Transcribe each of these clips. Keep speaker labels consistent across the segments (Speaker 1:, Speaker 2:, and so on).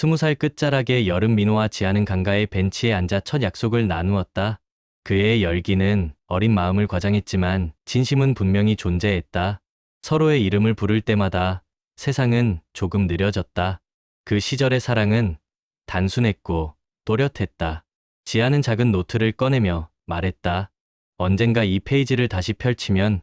Speaker 1: 20살 끝자락의 여름 민호와 지아는 강가의 벤치에 앉아 첫 약속을 나누었다. 그의 열기는 어린 마음을 과장했지만 진심은 분명히 존재했다. 서로의 이름을 부를 때마다 세상은 조금 느려졌다. 그 시절의 사랑은 단순했고 또렷했다. 지아는 작은 노트를 꺼내며 말했다. 언젠가 이 페이지를 다시 펼치면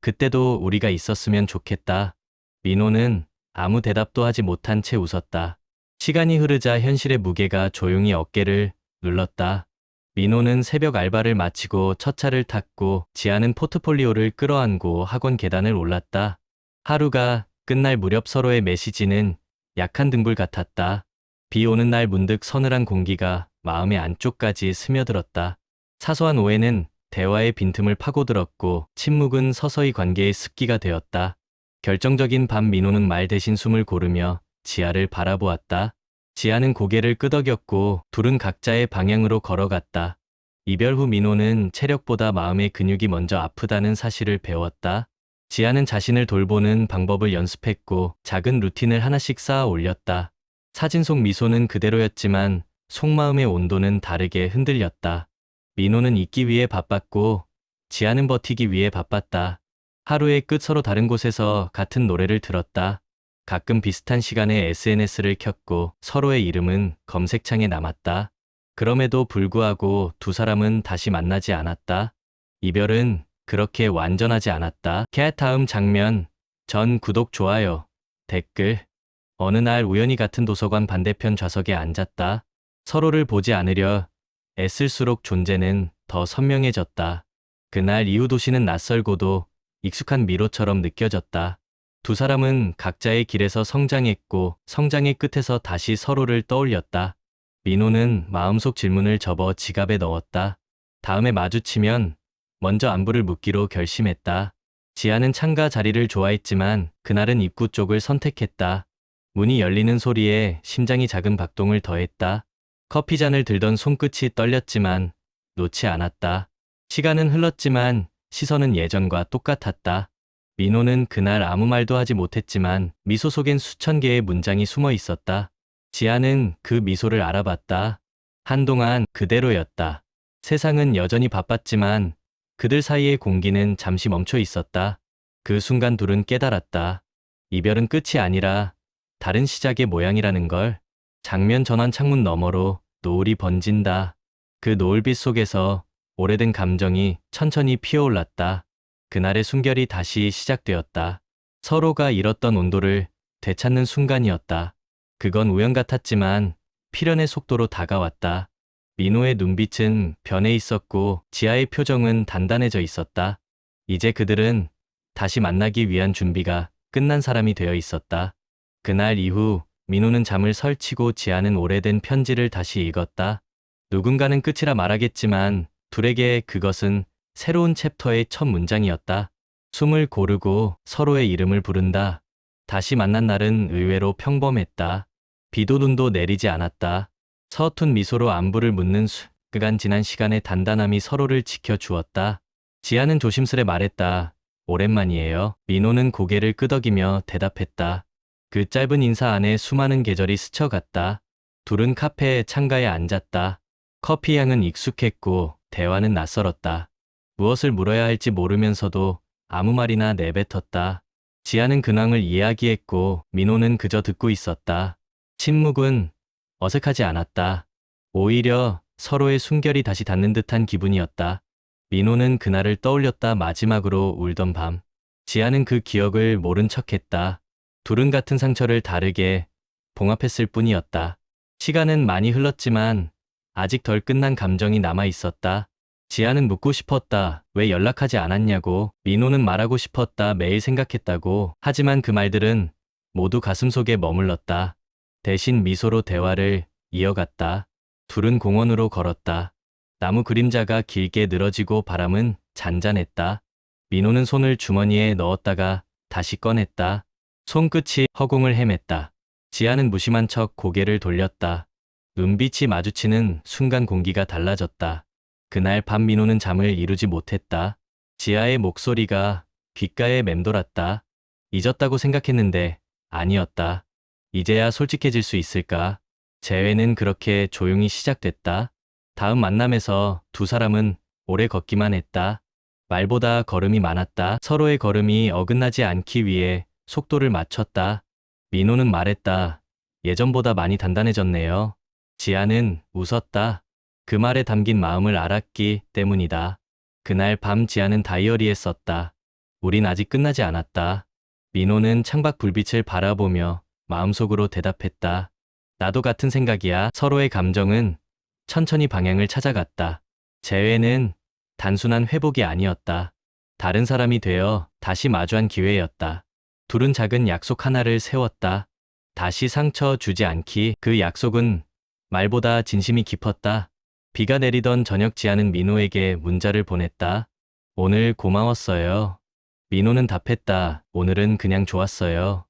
Speaker 1: 그때도 우리가 있었으면 좋겠다. 민호는 아무 대답도 하지 못한 채 웃었다. 시간이 흐르자 현실의 무게가 조용히 어깨를 눌렀다. 민호는 새벽 알바를 마치고 첫 차를 탔고 지아는 포트폴리오를 끌어안고 학원 계단을 올랐다. 하루가 끝날 무렵 서로의 메시지는 약한 등불 같았다. 비 오는 날 문득 서늘한 공기가 마음의 안쪽까지 스며들었다. 사소한 오해는 대화의 빈틈을 파고들었고 침묵은 서서히 관계의 습기가 되었다. 결정적인 밤 민호는 말 대신 숨을 고르며 지아를 바라보았다. 지아는 고개를 끄덕였고 둘은 각자의 방향으로 걸어갔다. 이별 후 민호는 체력보다 마음의 근육이 먼저 아프다는 사실을 배웠다. 지아는 자신을 돌보는 방법을 연습했고 작은 루틴을 하나씩 쌓아 올렸다. 사진 속 미소는 그대로였지만 속마음의 온도는 다르게 흔들렸다. 민호는 있기 위해 바빴고 지아는 버티기 위해 바빴다. 하루의 끝 서로 다른 곳에서 같은 노래를 들었다. 가끔 비슷한 시간에 SNS를 켰고 서로의 이름은 검색창에 남았다. 그럼에도 불구하고 두 사람은 다시 만나지 않았다. 이별은 그렇게 완전하지 않았다. 다음 장면, 전 구독, 좋아요, 댓글. 어느 날 우연히 같은 도서관 반대편 좌석에 앉았다. 서로를 보지 않으려 애쓸수록 존재는 더 선명해졌다. 그날 이후 도시는 낯설고도 익숙한 미로처럼 느껴졌다. 두 사람은 각자의 길에서 성장했고 성장의 끝에서 다시 서로를 떠올렸다. 민호는 마음속 질문을 접어 지갑에 넣었다. 다음에 마주치면 먼저 안부를 묻기로 결심했다. 지아는 창가 자리를 좋아했지만 그날은 입구 쪽을 선택했다. 문이 열리는 소리에 심장이 작은 박동을 더했다. 커피잔을 들던 손끝이 떨렸지만 놓지 않았다. 시간은 흘렀지만 시선은 예전과 똑같았다. 민호는 그날 아무 말도 하지 못했지만 미소 속엔 수천 개의 문장이 숨어 있었다. 지아는 그 미소를 알아봤다. 한동안 그대로였다. 세상은 여전히 바빴지만 그들 사이의 공기는 잠시 멈춰 있었다. 그 순간 둘은 깨달았다. 이별은 끝이 아니라 다른 시작의 모양이라는 걸. 장면 전환, 창문 너머로 노을이 번진다. 그 노을빛 속에서 오래된 감정이 천천히 피어올랐다. 그날의 숨결이 다시 시작되었다. 서로가 잃었던 온도를 되찾는 순간이었다. 그건 우연 같았지만 필연의 속도로 다가왔다. 민호의 눈빛은 변해 있었고 지아의 표정은 단단해져 있었다. 이제 그들은 다시 만나기 위한 준비가 끝난 사람이 되어 있었다. 그날 이후 민호는 잠을 설치고 지아는 오래된 편지를 다시 읽었다. 누군가는 끝이라 말하겠지만 둘에게 그것은 새로운 챕터의 첫 문장이었다. 숨을 고르고 서로의 이름을 부른다. 다시 만난 날은 의외로 평범했다. 비도 눈도 내리지 않았다. 서툰 미소로 안부를 묻는 그간 지난 시간의 단단함이 서로를 지켜주었다. 지아는 조심스레 말했다. 오랜만이에요. 민호는 고개를 끄덕이며 대답했다. 그 짧은 인사 안에 수많은 계절이 스쳐갔다. 둘은 카페 창가에 앉았다. 커피 향은 익숙했고 대화는 낯설었다. 무엇을 물어야 할지 모르면서도 아무 말이나 내뱉었다. 지아는 근황을 이야기했고 민호는 그저 듣고 있었다. 침묵은 어색하지 않았다. 오히려 서로의 숨결이 다시 닿는 듯한 기분이었다. 민호는 그날을 떠올렸다. 마지막으로 울던 밤. 지아는 그 기억을 모른 척했다. 둘은 같은 상처를 다르게 봉합했을 뿐이었다. 시간은 많이 흘렀지만 아직 덜 끝난 감정이 남아 있었다. 지아는 묻고 싶었다. 왜 연락하지 않았냐고. 민호는 말하고 싶었다. 매일 생각했다고. 하지만 그 말들은 모두 가슴속에 머물렀다. 대신 미소로 대화를 이어갔다. 둘은 공원으로 걸었다. 나무 그림자가 길게 늘어지고 바람은 잔잔했다. 민호는 손을 주머니에 넣었다가 다시 꺼냈다. 손끝이 허공을 헤맸다. 지아는 무심한 척 고개를 돌렸다. 눈빛이 마주치는 순간 공기가 달라졌다. 그날 밤 민호는 잠을 이루지 못했다. 지아의 목소리가 귓가에 맴돌았다. 잊었다고 생각했는데 아니었다. 이제야 솔직해질 수 있을까? 재회는 그렇게 조용히 시작됐다. 다음 만남에서 두 사람은 오래 걷기만 했다. 말보다 걸음이 많았다. 서로의 걸음이 어긋나지 않기 위해 속도를 맞췄다. 민호는 말했다. 예전보다 많이 단단해졌네요. 지아는 웃었다. 그 말에 담긴 마음을 알았기 때문이다. 그날 밤 지아는 다이어리에 썼다. 우린 아직 끝나지 않았다. 민호는 창밖 불빛을 바라보며 마음속으로 대답했다. 나도 같은 생각이야. 서로의 감정은 천천히 방향을 찾아갔다. 재회는 단순한 회복이 아니었다. 다른 사람이 되어 다시 마주한 기회였다. 둘은 작은 약속 하나를 세웠다. 다시 상처 주지 않기. 그 약속은 말보다 진심이 깊었다. 비가 내리던 저녁 지아는 민호에게 문자를 보냈다. 오늘 고마웠어요. 민호는 답했다. 오늘은 그냥 좋았어요.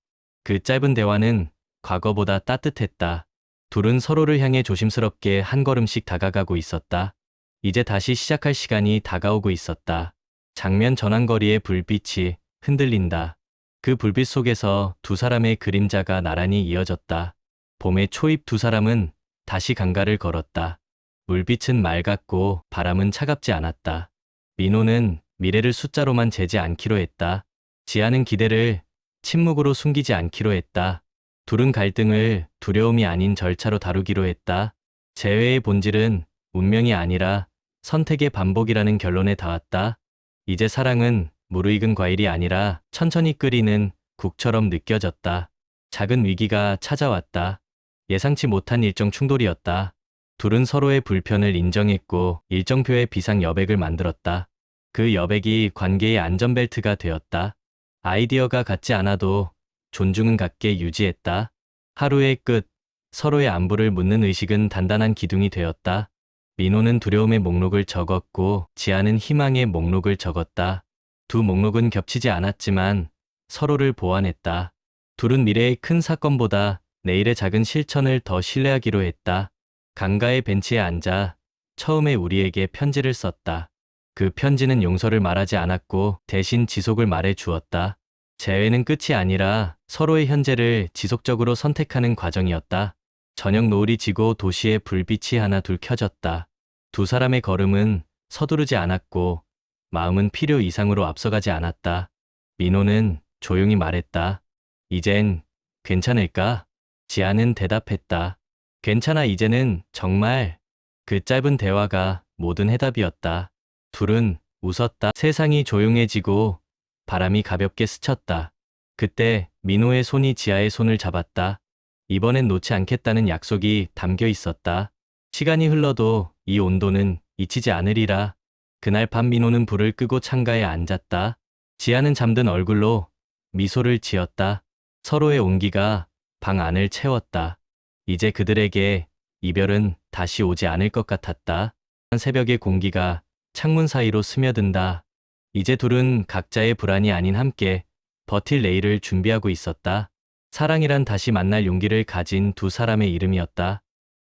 Speaker 1: 그 짧은 대화는 과거보다 따뜻했다. 둘은 서로를 향해 조심스럽게 한 걸음씩 다가가고 있었다. 이제 다시 시작할 시간이 다가오고 있었다. 장면 전환거리의 불빛이 흔들린다. 그 불빛 속에서 두 사람의 그림자가 나란히 이어졌다. 봄의 초입 두 사람은 다시 강가를 걸었다. 물빛은 맑았고 바람은 차갑지 않았다. 민호는 미래를 숫자로만 재지 않기로 했다. 지아는 기대를 침묵으로 숨기지 않기로 했다. 둘은 갈등을 두려움이 아닌 절차로 다루기로 했다. 재회의 본질은 운명이 아니라 선택의 반복이라는 결론에 닿았다. 이제 사랑은 무르익은 과일이 아니라 천천히 끓이는 국처럼 느껴졌다. 작은 위기가 찾아왔다. 예상치 못한 일정 충돌이었다. 둘은 서로의 불편을 인정했고 일정표의 비상 여백을 만들었다. 그 여백이 관계의 안전벨트가 되었다. 아이디어가 같지 않아도 존중은 같게 유지했다. 하루의 끝, 서로의 안부를 묻는 의식은 단단한 기둥이 되었다. 민호는 두려움의 목록을 적었고 지아는 희망의 목록을 적었다. 두 목록은 겹치지 않았지만 서로를 보완했다. 둘은 미래의 큰 사건보다 내일의 작은 실천을 더 신뢰하기로 했다. 강가의 벤치에 앉아 처음에 우리에게 편지를 썼다. 그 편지는 용서를 말하지 않았고 대신 지속을 말해 주었다. 재회는 끝이 아니라 서로의 현재를 지속적으로 선택하는 과정이었다. 저녁 노을이 지고 도시의 불빛이 하나 둘 켜졌다. 두 사람의 걸음은 서두르지 않았고 마음은 필요 이상으로 앞서가지 않았다. 민호는 조용히 말했다. 이젠 괜찮을까? 지아는 대답했다. 괜찮아 이제는 정말. 그 짧은 대화가 모든 해답이었다. 둘은 웃었다. 세상이 조용해지고 바람이 가볍게 스쳤다. 그때 민호의 손이 지아의 손을 잡았다. 이번엔 놓지 않겠다는 약속이 담겨 있었다. 시간이 흘러도 이 온도는 잊히지 않으리라. 그날 밤 민호는 불을 끄고 창가에 앉았다. 지아는 잠든 얼굴로 미소를 지었다. 서로의 온기가 방 안을 채웠다. 이제 그들에게 이별은 다시 오지 않을 것 같았다. 새벽의 공기가 창문 사이로 스며든다. 이제 둘은 각자의 불안이 아닌 함께 버틸 내일을 준비하고 있었다. 사랑이란 다시 만날 용기를 가진 두 사람의 이름이었다.